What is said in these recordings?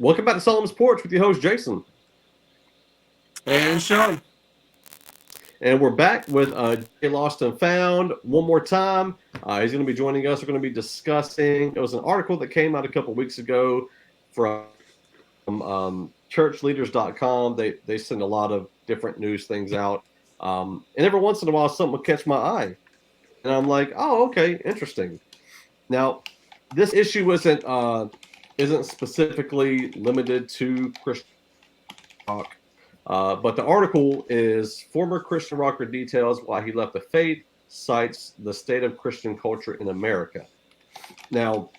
Welcome back to Solomon's Porch with your host, Jason. And Shawn. And we're back with DJ LostnFound one more time. He's going to be joining us. We're going to be discussing, it was an article that came out a couple weeks ago from churchleaders.com. They send a lot of different news things out. And every once in a while, something will catch my eye. And I'm like, oh, okay, interesting. Now, this issue isn't specifically limited to Christian rock. But the article is former Christian rocker details why he left the faith, cites the state of Christian culture in America. Now,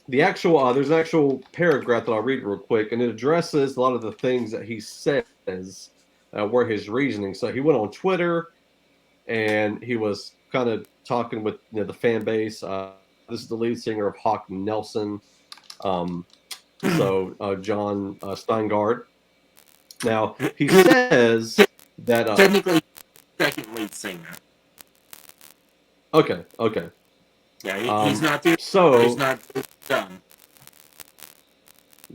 there's an actual paragraph that I'll read real quick, and it addresses a lot of the things that he says were his reasoning. So he went on Twitter, and he was kind of talking with the fan base. This is the lead singer of Hawk Nelson, John Steingard. Now, he says that... technically, second lead singer. Okay. Yeah, he's not the... So... He's not done.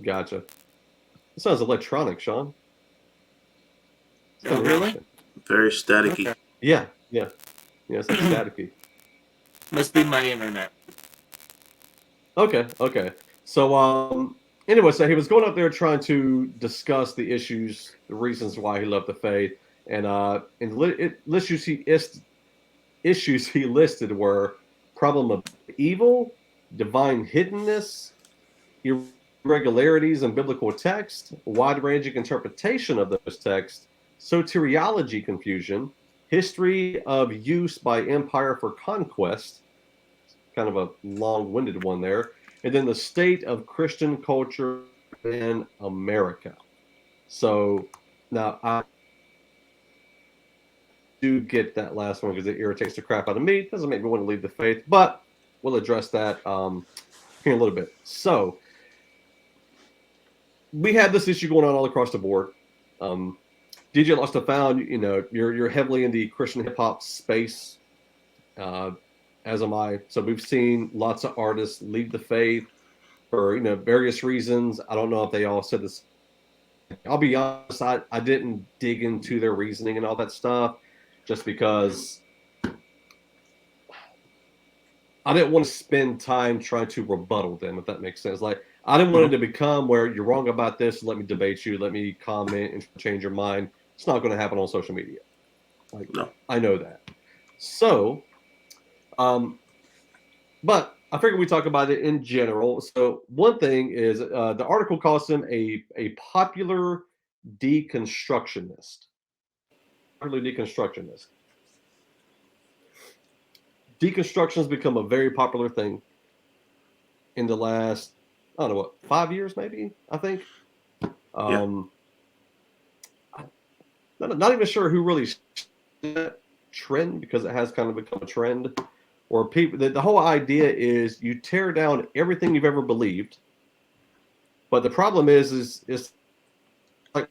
Gotcha. It sounds electronic, Shawn. Oh, really? Very staticky. Okay. Yeah, it's like staticky. Must be my internet. Okay. So, anyway, so he was going up there trying to discuss the issues, the reasons why he left the faith, and issues he listed were problem of evil, divine hiddenness, irregularities in biblical text, wide-ranging interpretation of those texts, soteriology confusion, history of use by empire for conquest, kind of a long-winded one there, and then the state of Christian culture in America. So now I do get that last one because it irritates the crap out of me. It doesn't make me want to leave the faith, but we'll address that here in a little bit. So we have this issue going on all across the board. DJ LostnFound, you're heavily in the Christian hip hop space, as am I. So we've seen lots of artists leave the faith for various reasons. I don't know if they all said this. I'll be honest, I didn't dig into their reasoning and all that stuff, just because I didn't want to spend time trying to rebuttal them, if that makes sense. Like, I didn't want it to become where you're wrong about this, let me debate you, let me comment and change your mind. It's not going to happen on social media. Like, no. I know that. So, but I figured we talk about it in general. So one thing is the article calls him a popular deconstructionist. Deconstruction has become a very popular thing in the last, I don't know what, 5 years maybe, I think. Not even sure who really that trend, because it has kind of become a trend. Or people, the whole idea is you tear down everything you've ever believed, but the problem is like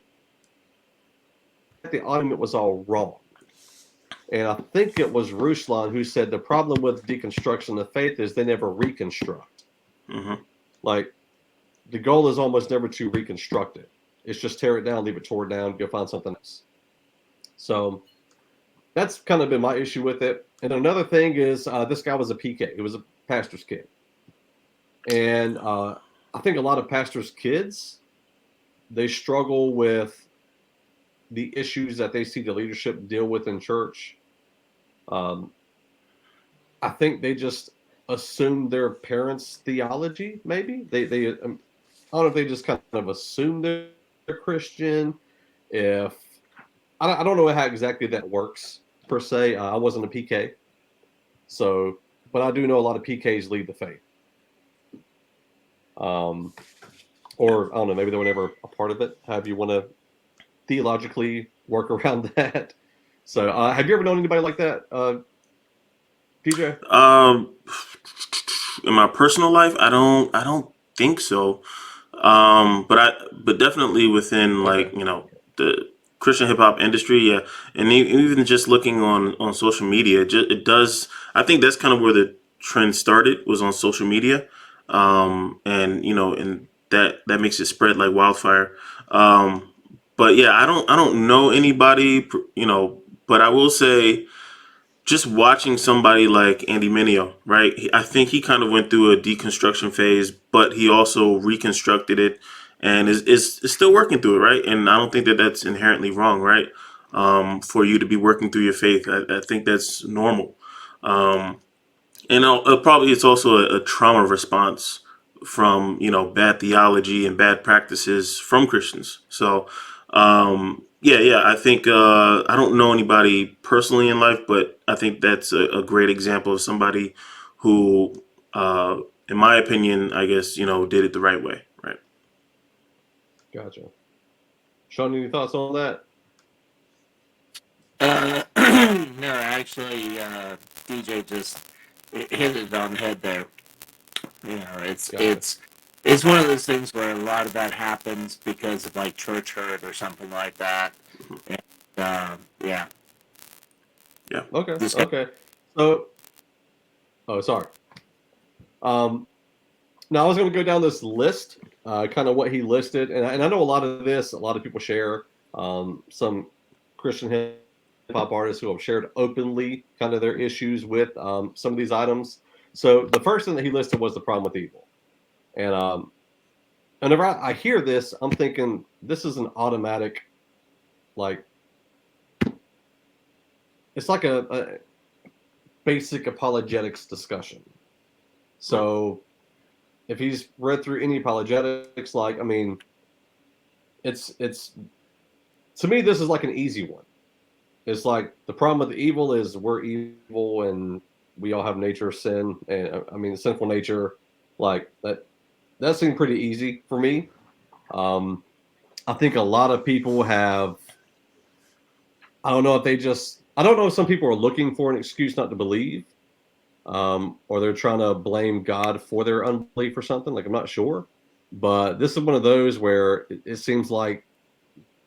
the argument was all wrong. And I think it was Ruslan who said the problem with deconstruction of faith is they never reconstruct. Mm-hmm. Like, the goal is almost never to reconstruct it. It's just tear it down, leave it torn down, go find something else. So that's kind of been my issue with it. And another thing is this guy was a PK. He was a pastor's kid. And I think a lot of pastors' kids, they struggle with the issues that they see the leadership deal with in church. I think they just assume their parents' theology, maybe. I don't know if they just kind of assume they're Christian. I don't know how exactly that works, per se. I wasn't a PK. So, but I do know a lot of PKs leave the faith. Or, I don't know, maybe they were never a part of it. However you want to theologically work around that. So, have you ever known anybody like that, DJ? In my personal life, I don't think so. But definitely within the Christian hip hop industry, yeah, and even just looking on social media, it does. I think that's kind of where the trend started, was on social media, and that makes it spread like wildfire. But yeah, I don't know anybody, but I will say, just watching somebody like Andy Mineo, right? I think he kind of went through a deconstruction phase, but he also reconstructed it and is still working through it, right? And I don't think that that's inherently wrong, right? For you to be working through your faith, I think that's normal. Um, and probably it's also a trauma response from bad theology and bad practices from Christians. So yeah, I think I don't know anybody personally in life, but I think that's a great example of somebody who, uh, in my opinion, I guess did it the right way, right? Gotcha. Shawn, any thoughts on that? No, actually, DJ just hit it on the head there. It's Gotcha. it's one of those things where a lot of that happens because of like church hurt or something like that. And, yeah, Yeah. Okay. just Okay. So, oh, sorry. Um, Now I was going to go down this list, kind of what he listed, and I know a lot of this. A lot of people share. Some Christian hip hop artists who have shared openly kind of their issues with some of these items. So the first thing that he listed was the problem with evil, and whenever I hear this, I'm thinking this is an automatic, like it's like a basic apologetics discussion. So if he's read through any apologetics, like I mean, it's to me this is like an easy one. It's like the problem with the evil is we're evil and we all have nature of sin, and I mean the sinful nature, like that seemed pretty easy for me. Um, I think a lot of people have. I don't know if they just. I don't know if some people are looking for an excuse not to believe, or they're trying to blame God for their unbelief or something. Like I'm not sure, but this is one of those where it seems like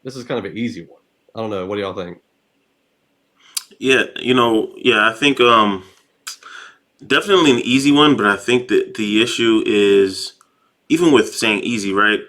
this is kind of an easy one. I don't know. What do y'all think? Yeah, I think definitely an easy one, but I think that the issue is, even with saying easy, right?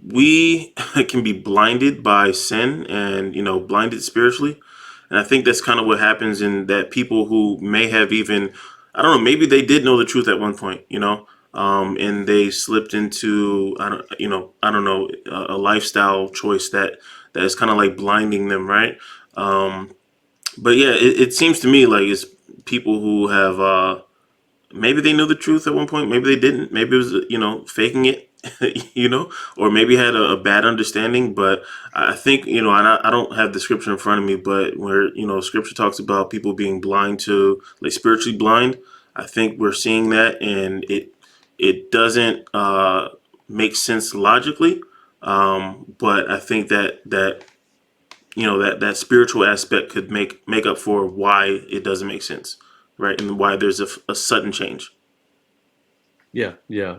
We can be blinded by sin and blinded spiritually, and I think that's kind of what happens in that people who may have even, I don't know, maybe they did know the truth at one point, and they slipped into, I don't know, a lifestyle choice that is kind of like blinding them, right? But yeah, it seems to me like it's people who have, maybe they knew the truth at one point, maybe they didn't, maybe it was faking it, or maybe had a bad understanding. But I think and I don't have the scripture in front of me, but where scripture talks about people being blind to, like, spiritually blind, I think we're seeing that, and it doesn't make sense logically. But I think that spiritual aspect could make up for why it doesn't make sense, right? And why there's a sudden change. Yeah, yeah.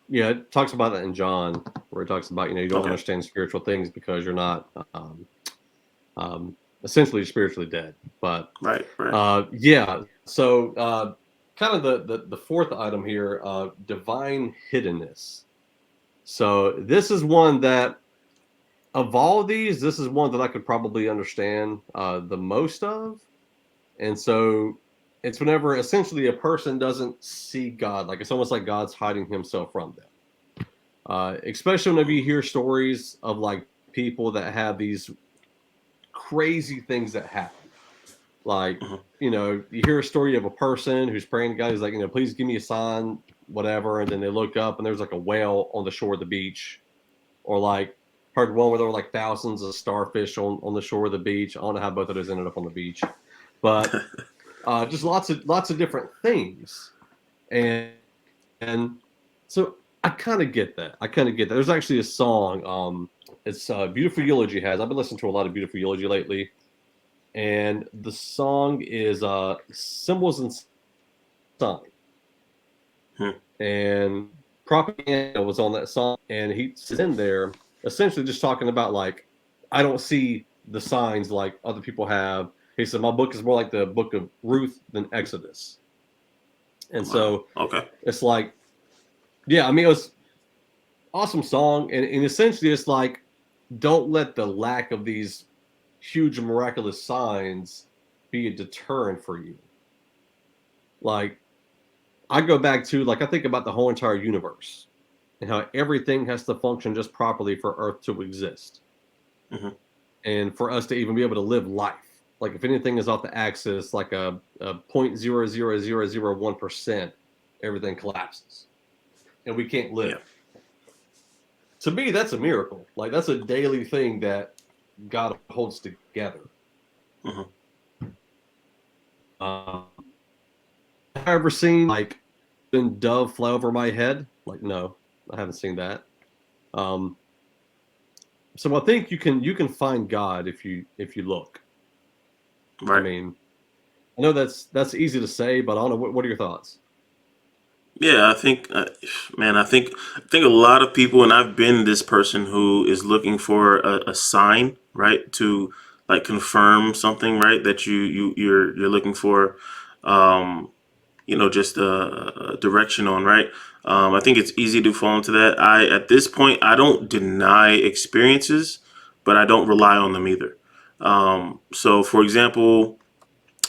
Yeah, it talks about that in John, where it talks about, you don't Okay. understand spiritual things because you're not essentially spiritually dead. But Right. yeah, so kind of the fourth item here, divine hiddenness. So this is one that, of all of these, this is one that I could probably understand the most of. And so it's whenever essentially a person doesn't see God, like it's almost like God's hiding himself from them. Especially whenever you hear stories of like people that have these crazy things that happen. Like, Mhm. You hear a story of a person who's praying to God, who's like, please give me a sign, whatever. And then they look up and there's like a whale on the shore of the beach. Or like, heard one where there were like thousands of starfish on the shore of the beach. I don't know how both of those ended up on the beach. But just lots of different things, and so I kind of get that. There's actually a song. It's Beautiful Eulogy has. I've been listening to a lot of Beautiful Eulogy lately, and the song is Symbols and Signs. Hmm. And Propaganda was on that song, and he's in there essentially just talking about like, I don't see the signs like other people have. He said my book is more like the book of Ruth than Exodus. And Wow. so Okay. it's like Yeah, I mean, it was awesome song, and essentially it's like, don't let the lack of these huge miraculous signs be a deterrent for you. Like, I go back to, like, I think about the whole entire universe and how everything has to function just properly for Earth to exist Hmm. and for us to even be able to live life. Like, if anything is off the axis, like a 0.00001%, everything collapses and we can't Yeah. live. To me, that's a miracle. Like, that's a daily thing that God holds together. Hmm. Um, have I ever seen like been dove fly over my head? Like, no, I haven't seen that. Um, so I think you can find God if you look. I Right. mean, I know that's easy to say, but I don't know. What are your thoughts? Yeah, I think, man, I think a lot of people, and I've been this person who is looking for a sign, right, to like confirm something, right, that you're looking for, um, just a direction on, right. I think it's easy to fall into that. At this point, I don't deny experiences, but I don't rely on them either. So, for example,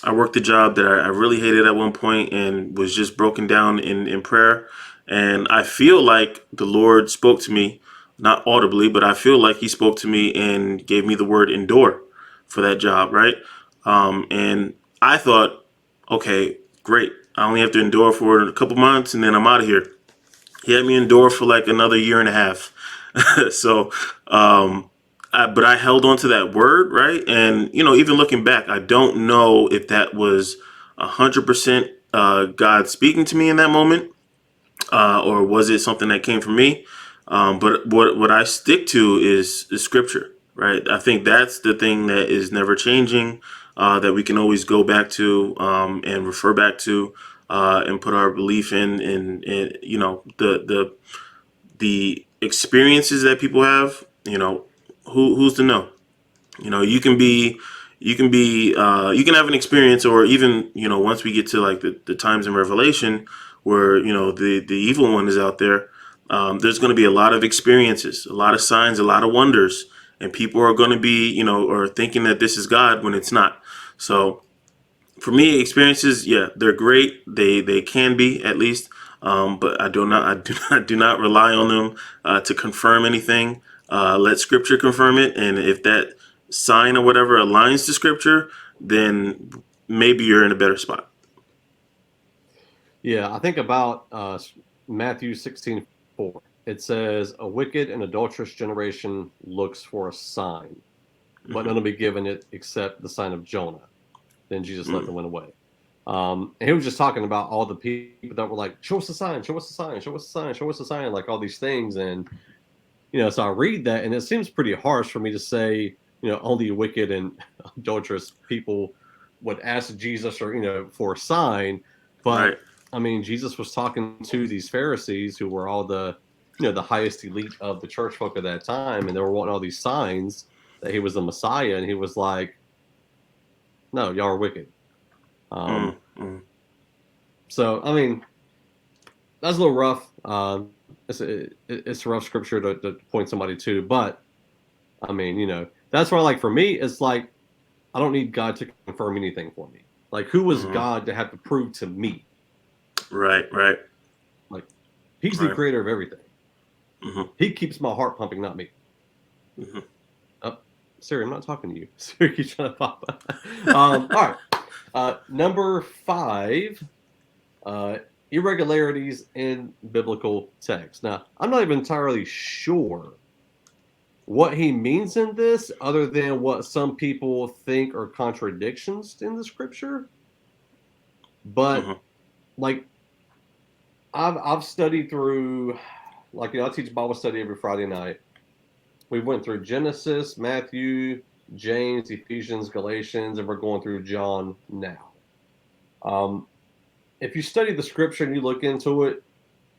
I worked a job that I really hated at one point and was just broken down in prayer. And I feel like the Lord spoke to me, not audibly, but I feel like He spoke to me and gave me the word endure for that job, right? And I thought, okay, great. I only have to endure for a couple months and then I'm out of here. He had me endure for like another year and a half. So, but I held on to that word, right? And even looking back, I don't know if that was 100% God speaking to me in that moment, or was it something that came from me? But what I stick to is scripture, right? I think that's the thing that is never changing, that we can always go back to, and refer back to, and put our belief in the experiences that people have. Who's to know? You can have an experience, or even once we get to like the times in Revelation where the evil one is out there. There's going to be a lot of experiences, a lot of signs, a lot of wonders, and people are going to be or thinking that this is God when it's not. So for me, experiences, yeah, they're great. They can be, at least, but I do not rely on them to confirm anything. Let Scripture confirm it, and if that sign or whatever aligns to Scripture, then maybe you're in a better spot. Yeah, I think about Matthew 16:4. It says, "A wicked and adulterous generation looks for a sign, but none Hmm. will be given it except the sign of Jonah." Then Jesus let Hmm. them went away. And he was just talking about all the people that were like, "Show us a sign, show us a sign, show us a sign, show us a sign," like all these things. And so I read that, and it seems pretty harsh for me to say, only wicked and adulterous people would ask Jesus or for a sign. But Right. I mean, Jesus was talking to these Pharisees who were all the highest elite of the church folk at that time, and they were wanting all these signs that he was the Messiah, and he was like, "No, y'all are wicked." Um, Mm-hmm. so I mean, that's a little rough. It's a rough scripture to point somebody to, but I mean, that's why, like, for me, it's like I don't need God to confirm anything for me. Like, who was Hmm. God to have to prove to me? Right. Right. Like, He's the Right. creator of everything. Hmm. He keeps my heart pumping, not me. Hmm. Oh, Siri, I'm not talking to you. Siri keeps trying to pop up. All right. Number 5, uh, irregularities in biblical text. Now, I'm not even entirely sure what he means in this, other than what some people think are contradictions in the scripture. But Hmm. like, I've studied through, like, I teach Bible study every Friday night. We went through Genesis, Matthew, James, Ephesians, Galatians, and we're going through John now. Um, if you study the scripture and you look into it,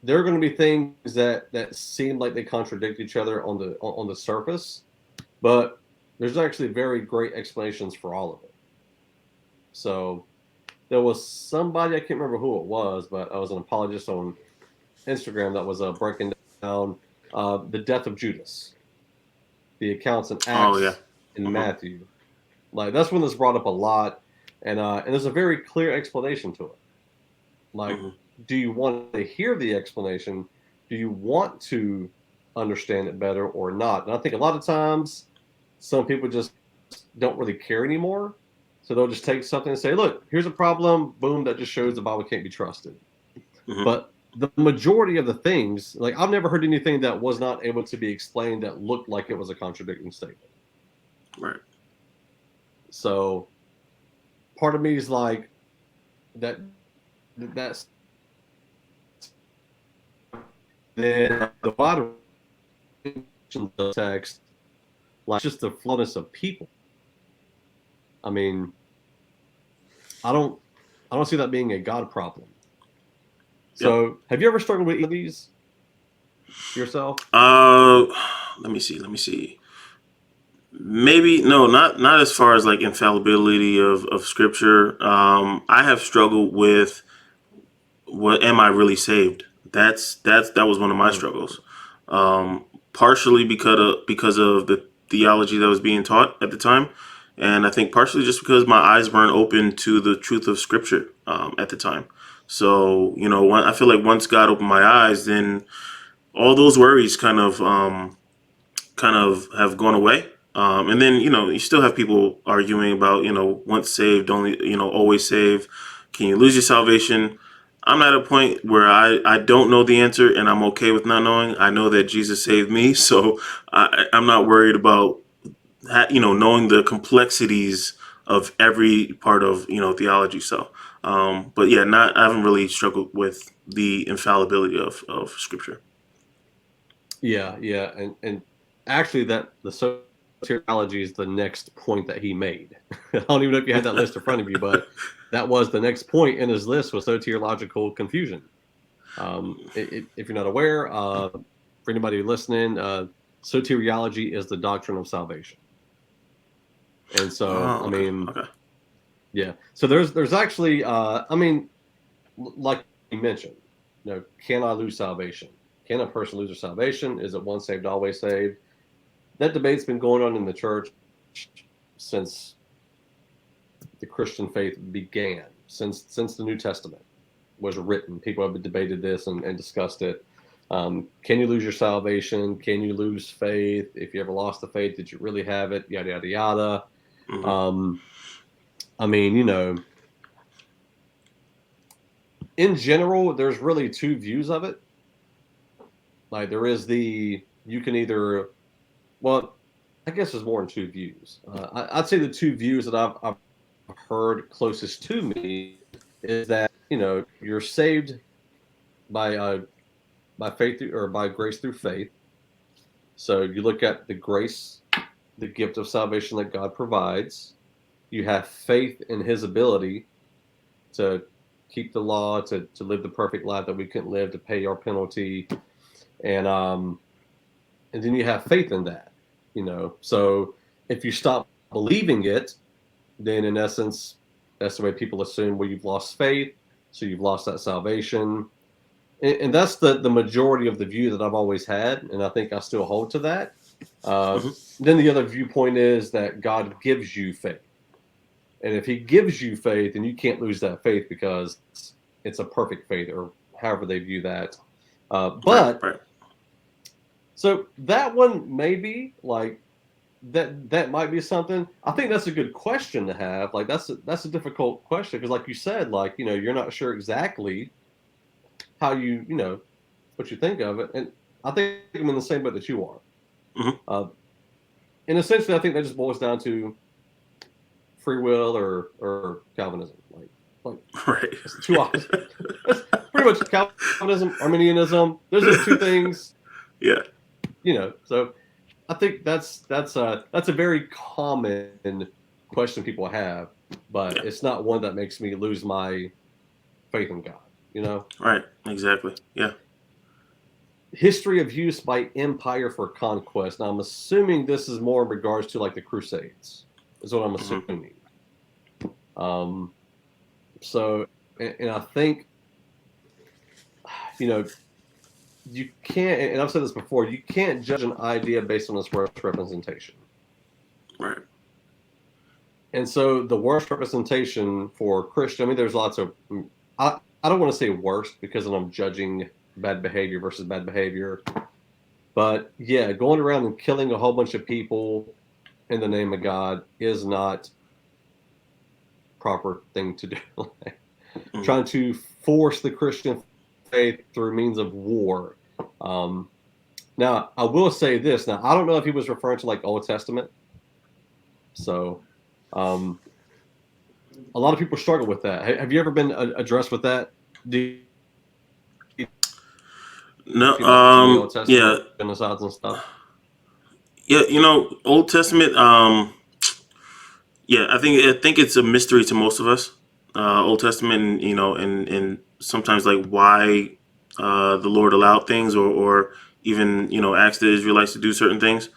there are going to be things that seem like they contradict each other on the surface, but there's actually very great explanations for all of it. So there was somebody, I can't remember who it was, but I was an apologist on Instagram that was breaking down the death of Judas, the accounts in Oh yeah. Acts and Matthew. Like that's one that's brought up a lot, and there's a very clear explanation to it. Like, do you want to hear the explanation? Do you want to understand it better or not? And I think a lot of times, some people just don't really care anymore, so they'll just take something and say, "Look, here's a problem. Boom! That just shows the Bible can't be trusted." But the majority of the things, like I've never heard anything that was not able to be explained that looked like it was a contradicting statement. Right. So part of me is like that's then the bottom of the text, like just the flowness of people. I mean, I don't see that being a God problem. So have you ever struggled with these yourself? Let me see. Maybe no, not as far as like infallibility of scripture. I have struggled with what am I really saved? That was one of my struggles. Partially because of the theology that was being taught at the time, and I think partially just because my eyes weren't open to the truth of scripture at the time. So I feel like once God opened my eyes, then all those worries kind of have gone away. And then, you still have people arguing about, once saved, only, always saved. Can you lose your salvation? I'm at a point where I don't know the answer and I'm okay with not knowing. I know that Jesus saved me. So I'm not worried about, knowing the complexities of every part of, theology. So, but yeah, I haven't really struggled with the infallibility of scripture. Yeah, and actually, that the soteriology is the next point that he made. I don't even know if you had that list in front of you, but that was the next point in his list was soteriological confusion. If you're not aware, for anybody listening, soteriology is the doctrine of salvation. And so, I mean, okay. yeah. So there's actually, I mean, like you mentioned, can I lose salvation? Can a person lose their salvation? Is it once saved, always saved? That debate's been going on in the church since the Christian faith began, since the New Testament was written. People have debated this and discussed it. Can you lose your salvation? Can you lose faith? If you ever lost the faith, did you really have it? Yada, yada, yada. I mean, in general, there's really two views of it. Like there is you can either, well, I guess there's more than two views. I'd say the two views that I've heard closest to me is that you're saved by faith or by grace through faith. So you look at the grace, the gift of salvation that God provides. You have faith in His ability to keep the law, to live the perfect life that we couldn't live, to pay our penalty, and then you have faith in that. So if you stop believing it, then in essence, that's the way people assume, well, you've lost faith, so you've lost that salvation. And that's the majority of the view that I've always had, and I think I still hold to that. Then the other viewpoint is that God gives you faith. And if He gives you faith, then you can't lose that faith because it's a perfect faith, or however they view that. Right. So that one maybe like that might be something. I think that's a good question to have. Like that's a difficult question because, like you said, like you're not sure exactly how what you think of it, and I think I'm in the same boat that you are. And essentially, I think that just boils down to free will or Calvinism. Like right. It's two options. That's pretty much Calvinism, Arminianism. Those are the two things. Yeah. So I think that's a very common question people have, but it's not one that makes me lose my faith in God. Right. Exactly. Yeah. History of use by empire for conquest. Now I'm assuming this is more in regards to like the Crusades. Is what I'm assuming. So, and I think, you can't, and I've said this before, you can't judge an idea based on its worst representation. Right. And so the worst representation for Christian, I mean, there's lots of, I don't want to say worst because then I'm judging bad behavior versus bad behavior. But yeah, going around and killing a whole bunch of people in the name of God is not proper thing to do. Trying to force the Christian faith through means of war. Now, I will say this. Now, I don't know if he was referring to like Old Testament. So, a lot of people struggle with that. Have you ever been addressed with that? Do you No. feel like in the Old Yeah. Testament, genocides and stuff? Yeah. Old Testament. Yeah. I think it's a mystery to most of us. Old Testament, and sometimes like why the Lord allowed things, or even asked the Israelites to do certain things.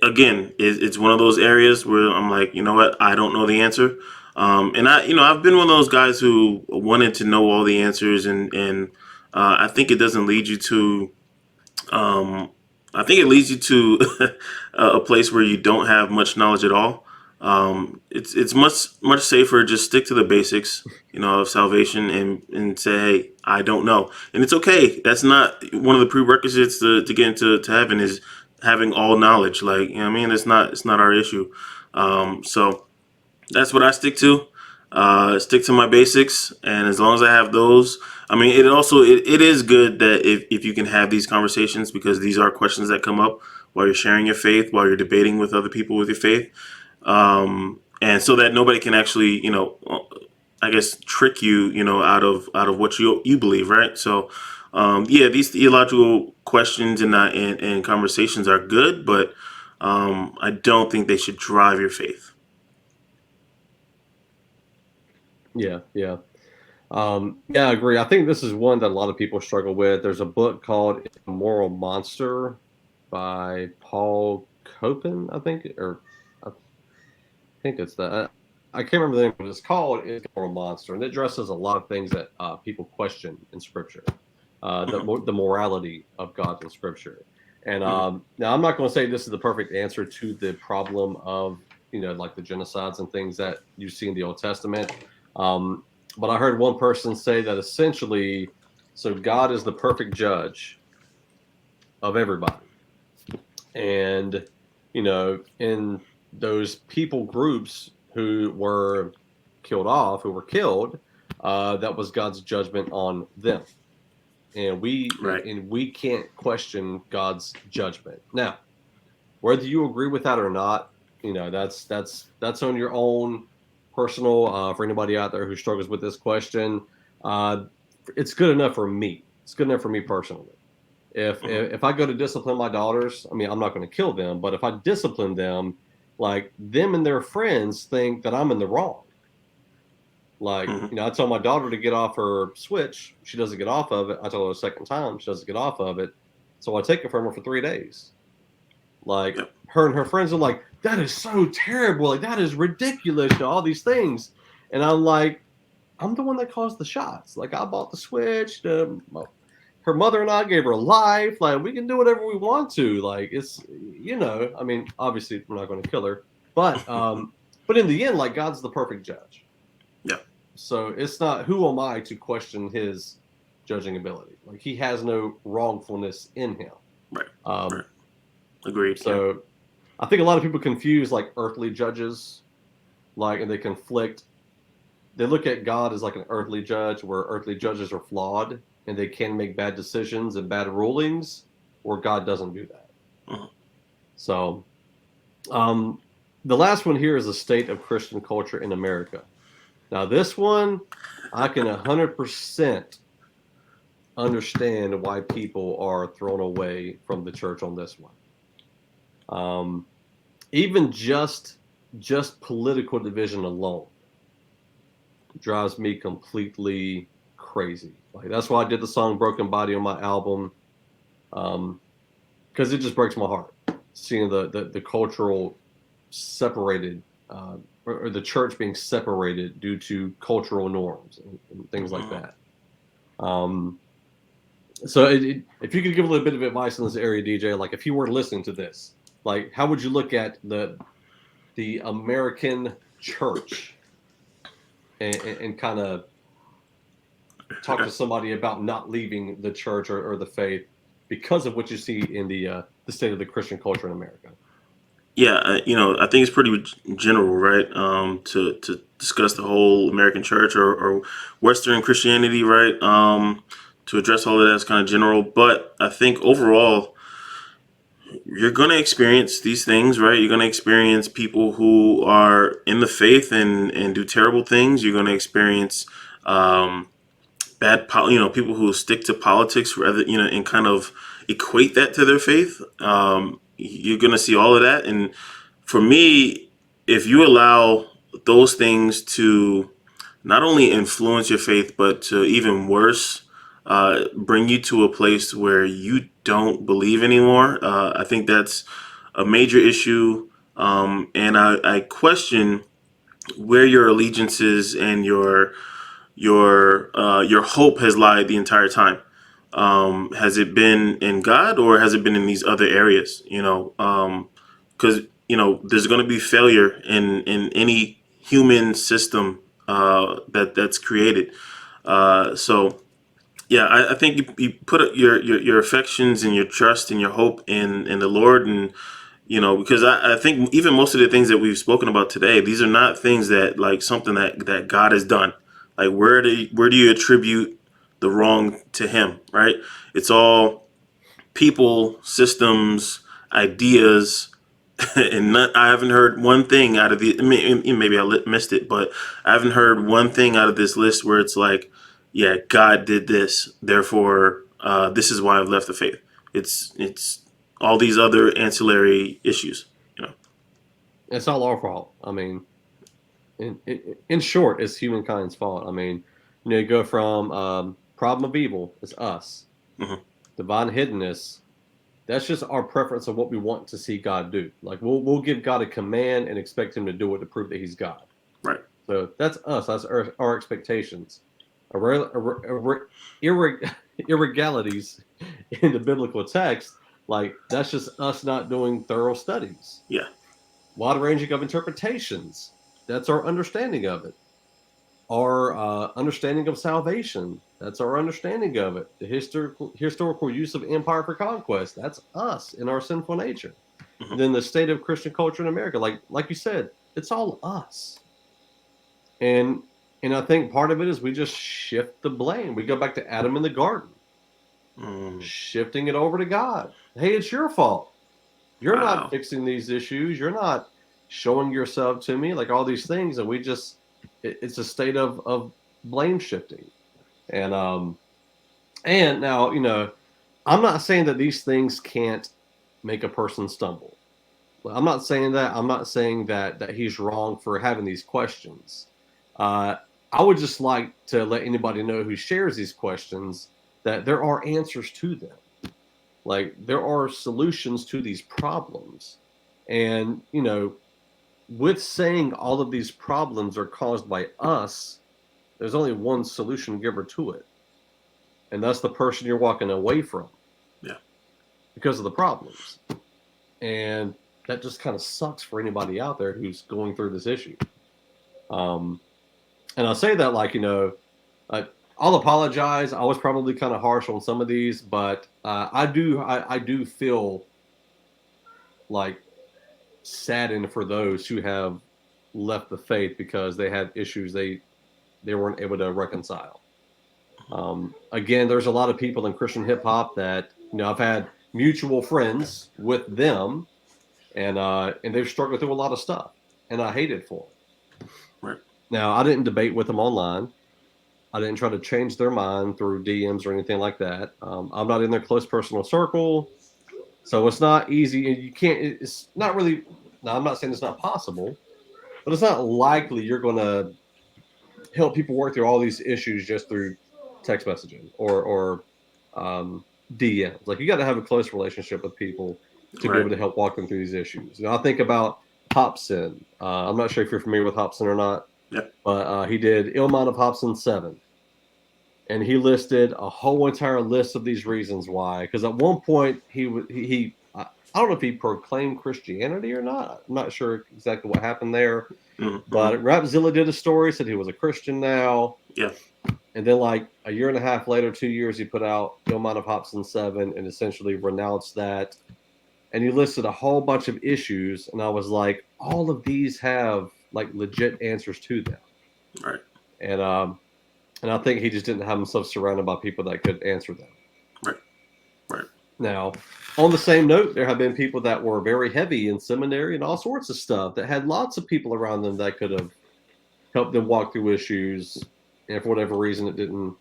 Again, it's one of those areas where I'm like, you know what, I don't know the answer. And I've been one of those guys who wanted to know all the answers, and I think it doesn't lead you to. I think it leads you to a place where you don't have much knowledge at all. It's much safer just stick to the basics, of salvation, and say, hey, I don't know, and it's okay. That's not one of the prerequisites to get into heaven is having all knowledge. Like, what I mean, it's not our issue. So that's what I stick to. Stick to my basics, and as long as I have those, I mean, it is good that if you can have these conversations, because these are questions that come up while you're sharing your faith, while you're debating with other people with your faith, and so that nobody can actually, I guess, trick you, out of what you believe, right? So, yeah, these theological questions and conversations are good, but I don't think they should drive your faith. Yeah, yeah. Yeah, I agree. I think this is one that a lot of people struggle with. There's a book called Immoral Monster by Paul Copen, I think, or I think it's that. I can't remember the name, but it's called Immoral Monster, and it addresses a lot of things that people question in Scripture, the morality of God in Scripture. And now I'm not going to say this is the perfect answer to the problem of like the genocides and things that you see in the Old Testament. But I heard one person say that essentially, so God is the perfect judge of everybody. And, in those people groups who were killed off, who were killed, that was God's judgment on them. And Right. we can't question God's judgment. Now, whether you agree with that or not, that's on your own personal. For anybody out there who struggles with this question, it's good enough for me. It's good enough for me personally. If I go to discipline my daughters, I mean, I'm not going to kill them, but if I discipline them, like them and their friends think that I'm in the wrong. Like, Mm-hmm. I tell my daughter to get off her Switch. She doesn't get off of it. I tell her a second time. She doesn't get off of it. So I take it from her for 3 days. Like, Yep. her and her friends are like, that is so terrible. Like, that is ridiculous. All these things. And I'm like, I'm the one that caused the shots. Like, I bought the Switch. Her mother and I gave her life. Like, we can do whatever we want to. Like, it's, I mean, obviously we're not going to kill her. But in the end, like, God's the perfect judge. Yeah. So it's not, who am I to question his judging ability? Like, he has no wrongfulness in him. Right. Right. Agreed. So Yeah. I think a lot of people confuse like earthly judges, and they conflict. They look at God as like an earthly judge, where earthly judges are flawed and they can make bad decisions and bad rulings, where God doesn't do that. Uh-huh. So the last one here is the state of Christian culture in America. Now, this one, I can 100% understand why people are thrown away from the church on this one. Even just political division alone drives me completely crazy. Like, that's why I did the song "Broken Body" on my album, because it just breaks my heart seeing the cultural separated, or the church being separated due to cultural norms and things like that. So if you could give a little bit of advice in this area, DJ, like if you were listening to this, like how would you look at the American church and kind of talk to somebody about not leaving the church or the faith because of what you see in the state of the Christian culture in America? Yeah, I think it's pretty general, right? To discuss the whole American church or Western Christianity, right? To address all of that is kind of general, but I think overall, you're going to experience these things, right? You're going to experience people who are in the faith and do terrible things. You're going to experience people who stick to politics rather, and kind of equate that to their faith. You're going to see all of that. And for me, if you allow those things to not only influence your faith, but to even worse, bring you to a place where you don't believe anymore, I think that's a major issue. And I question where your allegiances and your hope has lied the entire time. Has it been in God or has it been in these other areas? Because there's going to be failure in any human system that's created. So yeah, I think you put your affections and your trust and your hope in the Lord, and because I think even most of the things that we've spoken about today, these are not things that like something that God has done. Like where do you attribute the wrong to Him, right? It's all people, systems, ideas, and I haven't heard one thing out of the. Maybe I missed it, but I haven't heard one thing out of this list where it's like, yeah, God did this, therefore this is why I've left the faith. It's all these other ancillary issues. It's all our fault. I mean, in short, it's humankind's fault. I mean, you go from problem of evil is us, Mhm. divine hiddenness. That's just our preference of what we want to see God do. Like we'll give God a command and expect Him to do it to prove that He's God. Right. So that's us. That's our expectations. Irregularities in the biblical text, like that's just us not doing thorough studies. Yeah. Wide ranging of interpretations. That's our understanding of it. Our understanding of salvation. That's our understanding of it. The historical use of empire for conquest. That's us in our sinful nature. Mhm. Then the state of Christian culture in America, like you said, it's all us. And I think part of it is we just shift the blame. We go back to Adam in the garden, shifting it over to God. Hey, it's your fault. You're not Wow. fixing these issues. You're not showing yourself to me, like all these things. And it's a state of blame shifting. And now, I'm not saying that these things can't make a person stumble. I'm not saying that. I'm not saying that he's wrong for having these questions. Uh, I would just like to let anybody know who shares these questions that there are answers to them. Like there are solutions to these problems. And, with saying all of these problems are caused by us, there's only one solution giver to it. And that's the person you're walking away from. Yeah. Because of the problems. And that just kind of sucks for anybody out there who's going through this issue. And I say that like, I'll apologize. I was probably kind of harsh on some of these, but I do feel like saddened for those who have left the faith because they had issues they weren't able to reconcile. Again, there's a lot of people in Christian hip hop that I've had mutual friends with them, and they've struggled through a lot of stuff, and I hate it for them. Right. Now, I didn't debate with them online. I didn't try to change their mind through DMs or anything like that. I'm not in their close personal circle, so it's not easy. And you can't. It's not really. Now, I'm not saying it's not possible, but it's not likely you're going to help people work through all these issues just through text messaging or DMs. Like you got to have a close relationship with people to be Right. able to help walk them through these issues. I think about Hobson. I'm not sure if you're familiar with Hobson or not. Yep. But he did Illmind of Hobson 7. and he listed a whole entire list of these reasons why. Because at one point he I don't know if he proclaimed Christianity or not. I'm not sure exactly what happened there. But Rapzilla did a story, said he was a Christian now. Yeah. And then like a year and a half later, 2 years, he put out Ill Mind of Hobson 7 and essentially renounced that. And he listed a whole bunch of issues. And I was like, all of these have like legit answers to them. Right. And I think he just didn't have himself surrounded by people that could answer them. Right. Right. Now, on the same note, there have been people that were very heavy in seminary and all sorts of stuff that had lots of people around them that could have helped them walk through issues. And for whatever reason, it didn't.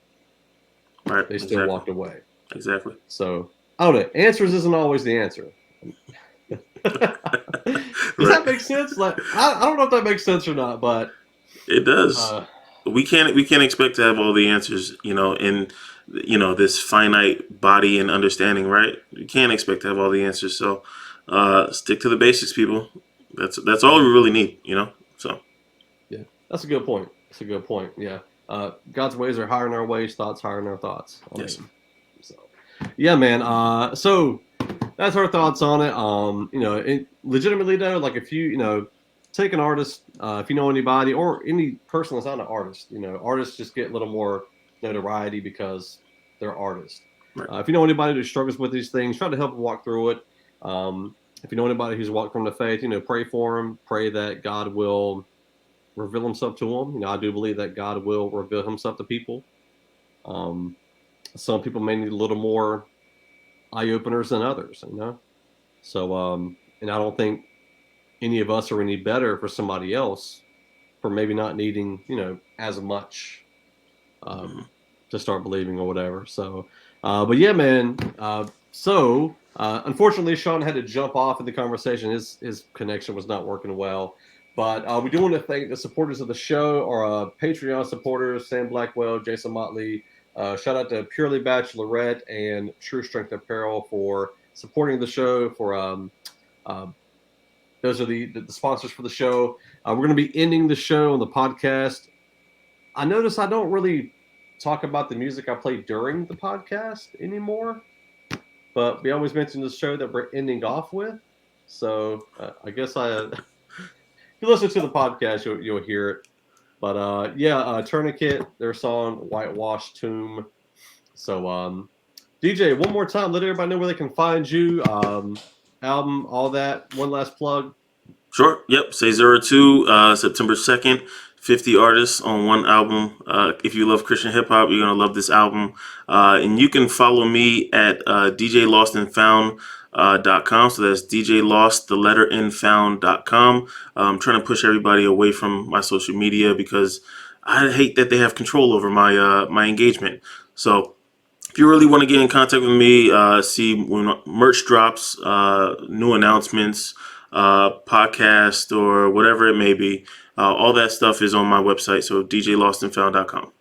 Right. They still walked away. Exactly. So, I don't know. Answers isn't always the answer. Does that make sense? Like, I don't know if that makes sense or not, but it does. We can't expect to have all the answers, in this finite body and understanding, right? We can't expect to have all the answers. So stick to the basics, people. That's all we really need, So yeah, that's a good point. That's a good point. Yeah. God's ways are higher than our ways, thoughts higher than our thoughts. Yes. So yeah, man. So that's our thoughts on it. Legitimately though, like if you, take an artist, if you know anybody or any person that's not an artist, artists just get a little more notoriety because they're artists. Right. If you know anybody who struggles with these things, try to help them walk through it. If you know anybody who's walked from the faith, pray for them. Pray that God will reveal himself to them. I do believe that God will reveal himself to people. Some people may need a little more eye openers than others, So, and I don't think any of us are any better for somebody else for maybe not needing, as much to start believing or whatever. So, but yeah, man. Unfortunately, Shawn had to jump off in the conversation. His connection was not working well. But we do want to thank the supporters of the show, our Patreon supporters, Sam Blackwell, Jason Motley. Shout out to Purely Bachelorette and True Strength Apparel for supporting the show. Those are the sponsors for the show. We're going to be ending the show on the podcast. I notice I don't really talk about the music I play during the podcast anymore, but we always mention the show that we're ending off with. So I guess if you listen to the podcast, you'll hear it. But Tourniquet, their song "Whitewashed Tomb." So DJ, one more time, let everybody know where they can find you, album, all that. One last plug. Sure. Yep. Say 02, September 2nd. 50 artists on one album. If you love Christian hip hop, you're going to love this album. And you can follow me at DJ LostnFound.com. So that's DJ Lost, the letter N found.com. I'm trying to push everybody away from my social media because I hate that they have control over my engagement. So if you really want to get in contact with me, see when merch drops, new announcements, podcast, or whatever it may be, all that stuff is on my website. So DJLostnFound.com.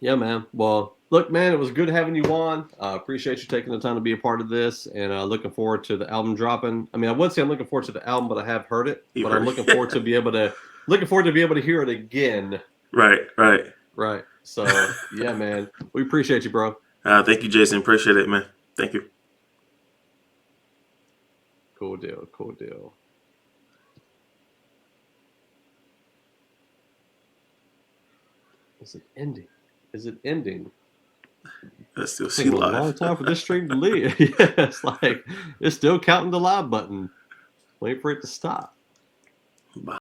Yeah, man. Well, look, man, it was good having you on. Appreciate you taking the time to be a part of this, and looking forward to the album dropping. I mean, I would say I'm looking forward to the album, but I have heard it. But I'm looking forward to be able to hear it again. Right. So yeah, man, we appreciate you, bro. Thank you, Jason. Appreciate it, man. Thank you. Cool deal. Is it ending? Let's still It's see taking a live. long time for this stream to leave. Yeah, it's like it's still counting the live button. Wait for it to stop. Bye.